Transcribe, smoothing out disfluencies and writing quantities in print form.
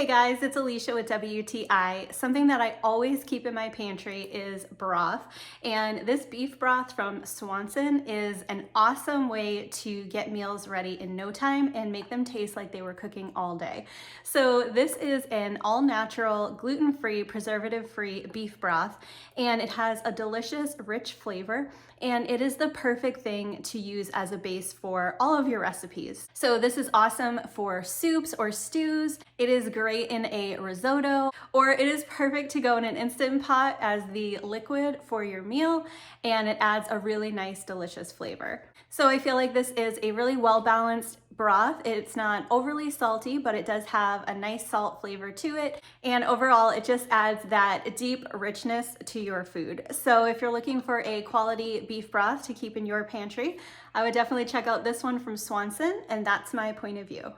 Hey guys, it's Alicia with WTI. Something that I always keep in my pantry is broth, and this beef broth from Swanson is an awesome way to get meals ready in no time and make them taste like they were cooking all day. So this is an all-natural, gluten-free, preservative-free beef broth, and it has a delicious, rich flavor, and it is the perfect thing to use as a base for all of your recipes. So this is awesome for soups or stews. It is great in a risotto, or it is perfect to go in an Instant Pot as the liquid for your meal, and it adds a really nice, delicious flavor. So I feel like this is a really well-balanced broth. It's not overly salty, but it does have a nice salt flavor to it. And overall, it just adds that deep richness to your food. So if you're looking for a quality beef broth to keep in your pantry, I would definitely check out this one from Swanson, and that's my point of view.